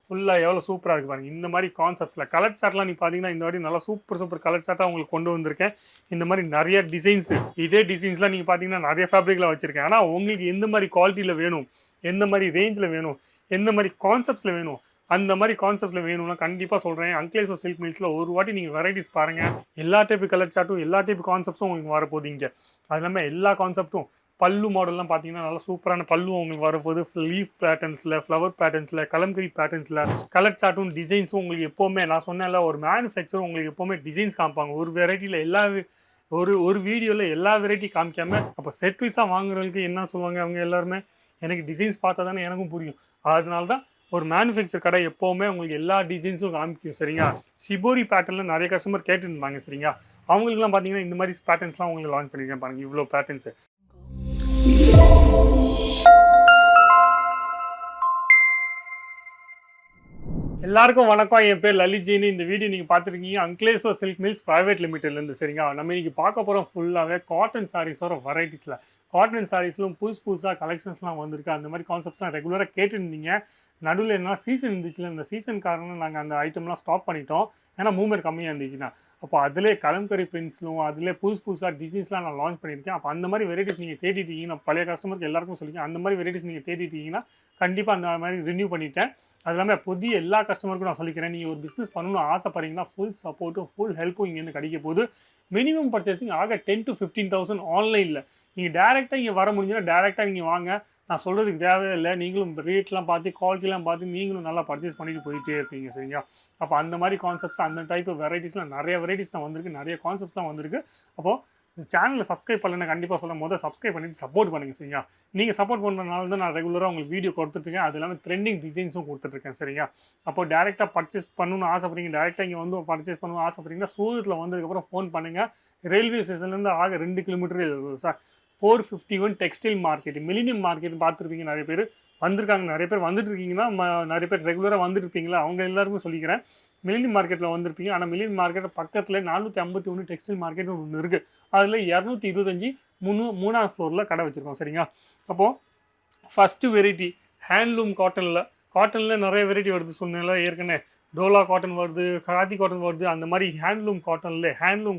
ஃபுல்லாக எவ்வளோ சூப்பராக இருக்குது பாருங்கள். இந்த மாதிரி கான்செப்ட்ஸில் கலர் சார்ட்லாம் நீ பார்த்தீங்கன்னா இந்த வாட்டி நல்லா சூப்பர் கலர் சார்ட்டாக உங்களுக்கு கொண்டு வந்திருக்கேன். இந்த மாதிரி நிறைய டிசைன்ஸு, இதே டிசைன்ஸ்லாம் நீங்கள் பார்த்தீங்கன்னா நிறைய ஃபேப்ரிக்கில் வச்சுருக்கேன். ஆனால் உங்களுக்கு எந்த மாதிரி குவாலிட்டியில் வேணும், எந்த மாதிரி ரேஞ்சில் வேணும், எந்த மாதிரி கான்செப்ட்ஸில் வேணும், அந்த மாதிரி கான்செப்ட்ஸில் வேணும்னா கண்டிப்பாக சொல்கிறேன். அங்கிலேஸ்வர் சில்க் மில்ஸில் ஒரு வாட்டி நீங்கள் வெரைட்டிஸ் பாருங்கள். எல்லா டைப்பு கலர் சார்ட்டும் எல்லா டைப்பு கான்செப்ட்ஸும் உங்களுக்கு வரப்போகுது இங்கே. அது இல்லாமல் எல்லா கான்செப்ட்டும் பல்லு மாடல்லாம் பார்த்தீங்கன்னா நல்லா சூப்பரான பல்லு உங்களுக்கு வரப்போகுது. லீஃப் பேட்டர்ன்ஸில், ஃப்ளவர் பேட்டர்ன்ஸில், கலம்கரி பேட்டர்ன்ஸில், கலர் சார்ட்டும் டிசைன்ஸும் உங்களுக்கு எப்போவுமே நான் சொன்னேன்ல, ஒரு மேனுஃபேக்சரும் உங்களுக்கு எப்போவுமே டிசைன்ஸ் காமிப்பாங்க. ஒரு வெரைட்டியில் எல்லா ஒரு வீடியோவில் எல்லா வெரைட்டி காமிக்காமல் அப்போ செட் வைஸாக வாங்குறவங்களுக்கு என்ன சொல்லுவாங்க அவங்க எல்லாருமே, எனக்கு டிசைன்ஸ் பார்த்தா தானே எனக்கும் புரியும். அதனால தான் ஒரு மேனுஃபேக்சர் கடை எப்போவுமே உங்களுக்கு எல்லா டிசைன்ஸும் காமிக்கும். சரிங்களா? ஷிபோரி பேட்டர்னில் நிறைய கஸ்டமர் கேட்டுருந்தாங்க. சரிங்களா? அவங்களுக்குலாம் பார்த்தீங்கன்னா இந்த மாதிரி பேட்டர்ன்ஸ்லாம் உங்களுக்கு லான்ச் பண்ணியிருக்கேன் பாருங்கள். இவ்வளோ பேட்டர்ன்ஸு எல்லாருக்கும் வணக்கம். என் பேர் லலித்ஜின்னு. இந்த வீடியோ நீங்கள் பார்த்துருக்கீங்க அங்கிலேஸ்வர் சில்க் மில்ஸ் பிரைவேட் லிமிடெட்லேருந்து. சரிங்களா? நம்ம இன்னைக்கு பார்க்க போகிறோம் ஃபுல்லாகவே காட்டன் சாரீஸோட வெரைட்டிஸில். காட்டன் சாரீஸ்லும் புதுசாக கலெக்ஷன்ஸ்லாம் வந்திருக்கு. அந்த மாதிரி கான்செப்ட்ஸ்லாம் ரெகுலராக கேட்டுருந்தீங்க. நடுவில் என்ன சீசன் இருந்துச்சுல, இந்த சீசன் காரணம் நாங்கள் அந்த ஐட்டம்லாம் ஸ்டாப் பண்ணிட்டோம். ஏன்னா மூவ்மெண்ட் கம்மியாக இருந்துச்சுன்னா. அப்போ அதிலே கலம்கரி பிரிண்ட்ஸ்லும் அதிலே புதுசாக டிசைன்ஸ்லாம் நான் லான்ச் பண்ணியிருக்கேன். அப்போ அந்த மாதிரி வெரைட்டிஸ் நீங்கள் தேடிட்டீங்கன்னா, பழைய கஸ்டமருக்கு எல்லாருக்கும் சொல்லியிருக்கேன், அந்த மாதிரி வெரைட்டிஸ் நீங்கள் தேடிட்டீங்கன்னா கண்டிப்பாக அந்த மாதிரி ரினியூ பண்ணிட்டேன். அது இல்லாமல் புதிய எல்லா கஸ்டமருக்கும் நான் சொல்லிக்கிறேன், நீங்கள் ஒரு பிஸ்னஸ் பண்ணணும்னு ஆசைப்படுறீங்கன்னா ஃபுல் சப்போர்ட்டும் ஃபுல் ஹெல்ப்பும் இங்கேருந்து கிடைக்க போகுது. மினிமம் பர்ச்சேசிங் ஆக 10,000 to 15,000 ஆன்லைனில். நீங்கள் டேரெக்டாக இங்கே வர முடிஞ்சுன்னா டேரெக்டாக நீங்கள் வாங்க. நான் சொல்கிறதுக்கு தேவையே இல்லை. நீங்களும் ரேட்லாம் பார்த்து குவாலிட்டிலாம் பார்த்து நீங்களும் நல்லா பர்ச்சேஸ் பண்ணிட்டு போயிட்டே இருப்பீங்க. சரிங்களா? அப்போ அந்த மாதிரி கான்செப்ட்ஸ், அந்த டைப் வெரைட்டிஸ்லாம் நிறைய வெரைட்டிஸ் தான் வந்திருக்கு, நிறைய கான்செப்ட்ஸ்லாம் வந்திருக்கு. அப்போது இந்த சேனலில் சப்ஸ்கிரைப் பண்ணலன்னா கண்டிப்பாக சொல்ல சப்ஸ்கிரைப் பண்ணிவிட்டு சப்போர்ட் பண்ணுங்கள். சரிங்களா? நீங்கள் சப்போர்ட் பண்ணுறதுனால தான் நான் ரெகுலராக உங்களுக்கு வீடியோ கொடுத்துட்ருக்கேன். அது இல்லாமல் ட்ரெண்டிங் டிசைன்ஸும் கொடுத்துட்ருக்கேன். சரிங்களா? அப்போ டேரெக்டாக பர்ச்சேஸ் பண்ணணும்னு ஆசைப்படுறீங்க, டேரெக்டாக இங்கே வந்து பர்ச்சேஸ் பண்ணணும்னு ஆசைப்படுறீங்கன்னா சூரத்தில் வந்ததுக்கப்புறம் ஃபோன் பண்ணுங்கள். ரயில்வே ஸ்டேஷன்லேருந்து ஆக 2 kilometre sir 451 textile market, millennium market பார்த்துருப்பீங்க. நிறைய பேர் வந்திருக்காங்க, நிறைய பேர் வந்துட்டு இருக்கீங்கன்னா, நிறைய பேர் ரெகுலராக வந்துட்டு இருப்பீங்களா, அவங்க எல்லாருக்கும் சொல்லிக்கிறேன். மில்லினியம் மார்க்கெட்டில் வந்திருப்பீங்க. ஆனால் மில்லினியம் மார்க்கெட் பக்கத்தில் 451 டெக்ஸ்டைல் மார்க்கெட் ஒன்று இருக்குது. அதில் 225 மூணாவது ஃப்ளோரில் கடை வச்சுருக்கோம். சரிங்களா? அப்போது ஃபஸ்ட்டு வெரைட்டி ஹேண்ட்லூம் காட்டனில் நிறைய வெரைட்டி வருது. சொன்னால ஏற்கனவே டோலா காட்டன் வருது, காதி காட்டன் வருது. அந்த மாதிரி ஹேண்ட்லூம்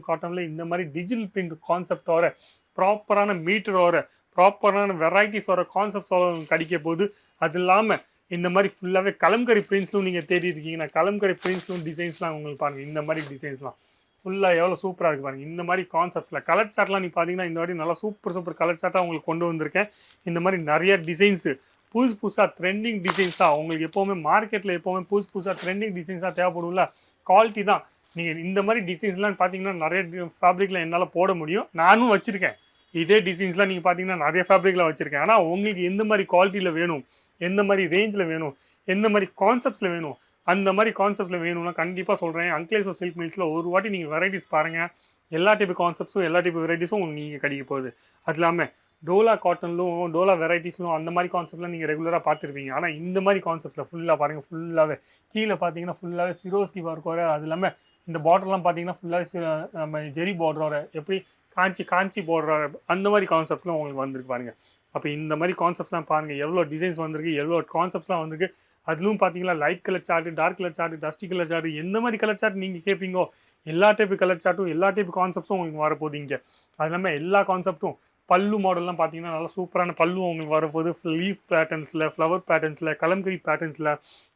காட்டனில் இந்த மாதிரி டிஜிட்டல் பிரிண்ட் கான்செப்டோட, ப்ராப்பரான மீட்டரோட, ப்ராப்பரான வெரைட்டிஸோட கான்செப்ட்ஸோட கிடைக்க போகுது. அது இல்லாமல் இந்த மாதிரி ஃபுல்லாகவே கலம்கரி பிரிண்ட்ஸ்லும் நீங்கள் தேடி இருக்கீங்கன்னா கலம்கரி பிரிண்ட்ஸ்லும் டிசைன்ஸ்லாம் உங்களுக்கு பாருங்கள். இந்த மாதிரி டிசைன்ஸ்லாம் ஃபுல்லாக எவ்வளோ சூப்பராக இருக்குது பாருங்கள். இந்த மாதிரி கான்செப்ட்ஸில் கலர் சார்ட்லாம் நீ பார்த்தீங்கன்னா இந்த வாட்டி நல்லா சூப்பர் கலர் சார்ட்டாக உங்களுக்கு கொண்டு வந்திருக்கேன். இந்த மாதிரி நிறைய டிசைன்ஸு புதுசாக ட்ரெண்டிங் டிசைன்ஸாக உங்களுக்கு எப்போவுமே மார்க்கெட்டில் எப்போவுமே புதுசாக ட்ரெண்டிங் டிசைன்ஸாக தேவைப்படும்ல. குவாலிட்டி தான். நீங்கள் இந்த மாதிரி டிசைன்ஸ்லாம் பார்த்தீங்கன்னா நிறைய ஃபேப்ரிக்கில் என்னால் போட முடியும். நானும் வச்சுருக்கேன். இதே டிசைன்ஸ்லாம் நீங்கள் பார்த்தீங்கன்னா நிறைய ஃபேப்ரிக்கில் வச்சுருக்கேன். ஆனால் உங்களுக்கு எந்த மாதிரி குவாலிட்டியில் வேணும், எந்த மாதிரி ரேஞ்சில் வேணும், எந்த மாதிரி கான்செப்ட்ஸில் வேணும், அந்த மாதிரி கான்செப்ட்ஸில் வேணும்னா கண்டிப்பாக சொல்கிறேன். அங்கிலேஸ்வர் சில்க் மில்ஸில் ஒரு வாட்டி நீங்கள் வெரைட்டிஸ் பாருங்கள். எல்லா டைப்பு கான்செப்ட்ஸும் எல்லா டைப்பு வெரைட்டிஸும் உங்களுக்கு நீங்கள் கிடைக்க போகுது. அது இல்லாமல் டோலா காட்டன்லும் டோலா வெரைட்டிஸ்லும் அந்த மாதிரி கான்செப்ட்லாம் நீங்கள் ரெகுலராக பார்த்துருப்பீங்க. ஆனால் இந்த மாதிரி கான்செப்ட்டில் ஃபுல்லாக பாருங்கள். ஃபுல்லாகவே கீழே பார்த்தீங்கன்னா ஃபுல்லாகவே சிரோஸ்கி ஒர்க் வர, அது இல்லாமல் இந்த பார்டர்லாம் பார்த்தீங்கன்னா ஃபுல்லாகவே நம்ம ஜெரி பார்டரோட எப்படி காஞ்சி போடுற அந்த மாதிரி கான்செப்ட்ஸ்லாம் உங்களுக்கு வந்திருக்கு பாருங்கள். அப்போ இந்த மாதிரி கான்செப்ட்ஸ்லாம் பாருங்கள், எவ்வளோ டிசைன்ஸ் வந்திருக்கு, எவ்வளோ கான்செப்ட்ஸ்லாம் வந்திருக்கு. அதுவும் பார்த்தீங்கன்னா light colour chart, dark colour chart, dusty colour chart, எந்த மாதிரி கலர் சார்ட் நீங்கள் கேட்பீங்கோ எல்லா டைப்பு கலர் சார்ட்டும் எல்லா டைப்பு கான்செப்ட்ஸும் உங்களுக்கு வரப்போகுது இங்கே. அது இல்லாமல் எல்லா கான்செப்ட்டும் பல்லு மாடல்லாம் பார்த்தீங்கன்னா நல்லா சூப்பரான பல்லு உங்களுக்கு வரப்போகுது. லீஃப் பேட்டர்ன்ஸில், ஃப்ளவர் பேட்டர்ன்ஸில், கலம்கரி பேட்டர்ன்ஸில்,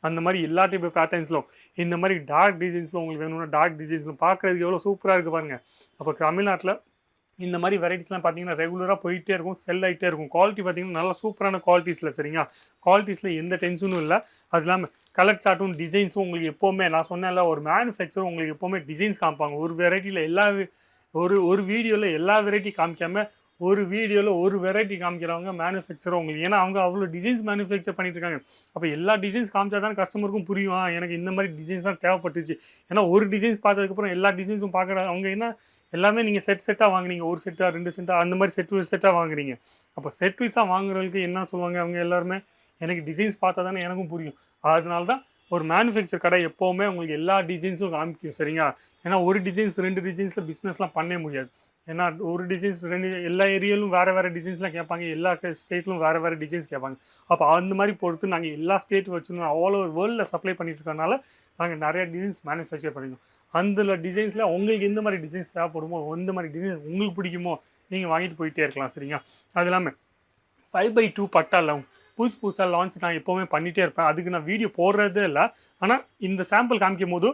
அந்த மாதிரி எல்லா டைப்பு பேட்டர்ன்ஸ்லும் இந்த மாதிரி டார்க் டிசைன்ஸில் உங்களுக்கு வேணும்னா டார்க் டிசைன்ஸில் பார்க்குறதுக்கு எவ்வளோ சூப்பராக இருக்குது பாருங்கள். அப்போ தமிழ்நாட்டில் இந்த மாதிரி வெரைட்டிஸ்லாம் பார்த்தீங்கன்னா ரெகுலராக போயிட்டே இருக்கும், செல் ஆகிட்டே இருக்கும். குவாலிட்டி பார்த்தீங்கன்னா நல்லா சூப்பரான குவாலிட்டிஸில். சரிங்களா? குவாலிட்டிஸில் எந்த டென்ஷனும் இல்லை. அது இல்லாமல் கலர் சார்ட்டும் டிசைன்ஸும் உங்களுக்கு எப்போவுமே நான் சொன்னேன்ல, ஒரு மேனுஃபேக்சரும் உங்களுக்கு எப்போவுமே டிசைன்ஸ் காமிப்பாங்க. ஒரு வெரைட்டியில் ஒரு வீடியோவில் எல்லா வெரைட்டி காமிக்காமல் ஒரு வீடியோவில் ஒரு வெரைட்டி காமிக்கிறவங்க மேனுஃபேக்சரும் உங்களுக்கு. ஏன்னா அவங்க அவ்வளோ டிசைன்ஸ் மேனுஃபேக்சர் பண்ணிட்டு இருக்காங்க. அப்போ எல்லா டிசைன்ஸ் காமிச்சா தான் கஸ்டமருக்கும் புரியும், எனக்கு இந்த மாதிரி டிசைன்ஸ் தான் தேவைப்பட்டுச்சு. ஏன்னா ஒரு டிசைன்ஸ் பார்த்ததுக்கப்புறம் எல்லா டிசைன்ஸும் பார்க்குறாங்க அவங்க. என்ன எல்லாமே நீங்கள் செட்டாக வாங்குறீங்க, ஒரு செட்டாக 2 செட்டாக அந்த மாதிரி செட்டாக வாங்குறீங்க. அப்போ செட் வைஸாக வாங்குறவங்களுக்கு என்ன சொல்லுவாங்க அவங்க எல்லாருமே, எனக்கு டிசைன்ஸ் பார்த்தா தானே எனக்கும் புரியும். அதனால தான் ஒரு மேனுஃபேக்சர் கடை எப்போவுமே உங்களுக்கு எல்லா டிசைன்ஸும் காமிக்கும். சரிங்களா? ஏன்னா ஒரு டிசைன்ஸ் 2 டிசைன்ஸில் பிஸ்னஸ்லாம் பண்ணவே முடியாது. ஏன்னா ஒரு டிசைன்ஸ் 2 எல்லா ஏரியாலும் வேறு டிசைன்ஸ்லாம் கேட்பாங்க. எல்லா ஸ்டேட்லும் வேறு டிசைன்ஸ் கேட்பாங்க. அப்போ அந்த மாதிரி பொறுத்து நாங்கள் எல்லா ஸ்டேட் வச்சுருந்தோம் ஆல் ஓவர் வேர்ல்டில் சப்ளை பண்ணிட்டு இருக்கறனால நாங்கள் நிறைய டிசைன்ஸ் மேனுஃபேக்சர் பண்ணியிருக்கோம். அந்த டிசைன்ஸில் உங்களுக்கு எந்த மாதிரி டிசைன்ஸ் தேவைப்படுமோ, எந்த மாதிரி டிசைன்ஸ் உங்களுக்கு பிடிக்குமோ நீங்கள் வாங்கிட்டு போயிட்டே இருக்கலாம். சரிங்க. அது இல்லாமல் 5x2 பட்டால புதுசாக லான்ச் நான் எப்போவுமே பண்ணிகிட்டே இருப்பேன். அதுக்கு நான் வீடியோ போடுறதே இல்லை. ஆனால் இந்த சாம்பிள் காமிக்கும் போது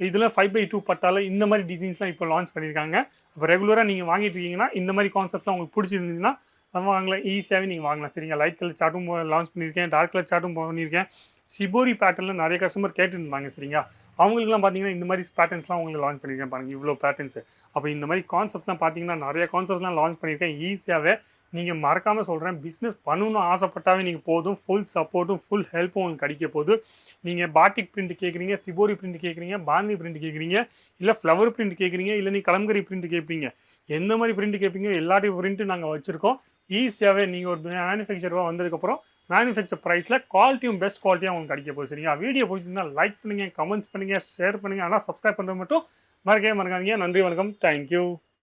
இதில் 5x2 பட்டால இந்த மாதிரி டிசைன்ஸ்லாம் இப்போ லான்ச் பண்ணியிருக்காங்க. அப்போ ரெகுலராக நீங்கள் வாங்கிட்டு இருக்கீங்கன்னா இந்த மாதிரி கான்செப்ட்லாம் உங்களுக்கு பிடிச்சிருந்துச்சுன்னா வாங்கலாம். ஈஸியாகவே நீங்கள் வாங்கலாம். சரிங்க. லைட் கலர் சார்ட்டும் லான்ச் பண்ணியிருக்கேன், டார்க் கலர் சார்ட்டும் பண்ணியிருக்கேன். ஷிபோரி பேட்டர்னில் நிறைய கஸ்டமர் கேட்டுருந்தாங்க. சரிங்களா. அவங்களுக்குலாம் பார்த்தீங்கன்னா இந்த மாதிரி பேட்டர்ன்ஸ்லாம் உங்களுக்கு லான்ச் பண்ணியிருக்கேன் பாருங்கள். இவ்வளோ பேட்டர்ன்ஸு. அப்போ இந்த மாதிரி கான்செப்ட்ஸ்லாம் பார்த்தீங்கன்னா நிறைய கான்செப்ட்ஸ்லாம் லான்ச் பண்ணியிருக்கேன். ஈஸியாகவே நீங்கள் மறக்காமல் சொல்கிறேன், பிஸ்னஸ் பண்ணணும்னு ஆசைப்பட்டாவே நீங்கள் போதும். ஃபுல் சப்போர்ட்டும் ஃபுல் ஹெல்ப்பும் உங்களுக்கு கிடைக்க போகுது. நீங்கள் பாட்டிக் பிரிண்ட் கேட்குறீங்க, சிபோரி பிரிண்ட் கேட்குறீங்க, பாந்தி பிரிண்ட் கேட்குறீங்க, இல்லை ஃப்ளவர் பிரிண்ட் கேட்குறீங்க, இல்லை நீ கலம்கரி பிரிண்ட் கேட்பீங்க, எந்த மாதிரி பிரிண்ட் கேட்பீங்க எல்லாத்தையும் பிரிண்ட்டு நாங்கள் வச்சுருக்கோம். ஈஸியாகவே நீங்கள் ஒரு மேனுஃபேக்சராக வந்ததுக்கப்புறம் மேனுஃபேக்சர் ப்ரைஸில் குவாலிட்டியும் பெஸ்ட் குவாலிட்டியாக உங்களுக்கு கிடைக்க போகுது. சரிங்களா. வீடியோ பிடிச்சிருந்தா லைக் பண்ணுங்கள், கமெண்ட்ஸ் பண்ணுங்கள், ஷேர் பண்ணுங்கள். ஆனால் சப்ஸ்கிரைப் பண்ணுறது மட்டும் மறக்காதீங்க. நன்றி, வணக்கம், தேங்க்யூ.